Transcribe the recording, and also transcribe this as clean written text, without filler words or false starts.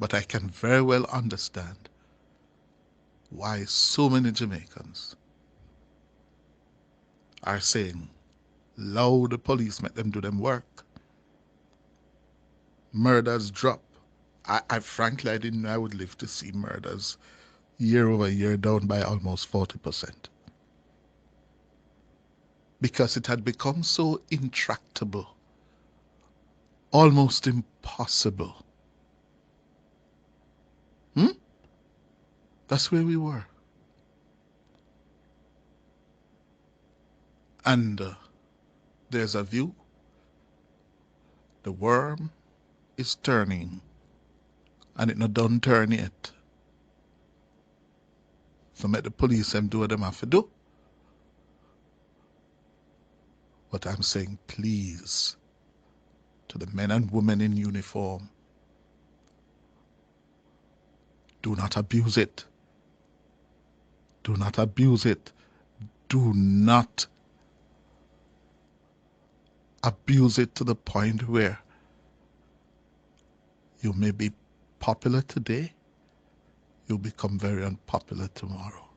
But I can very well understand why so many Jamaicans are saying, allow the police, make them do them work. Murders drop. I frankly, I didn't know I would live to see murders year over year down by almost 40%. Because it had become so intractable, almost impossible. That's where we were. And there's a view. The worm is turning, and it not done turn yet. So make the police them do what them have to do. But I'm saying, please, to the men and women in uniform, do not abuse it. Do not abuse it. Do not abuse it to the point where you may be popular today, you'll become very unpopular tomorrow.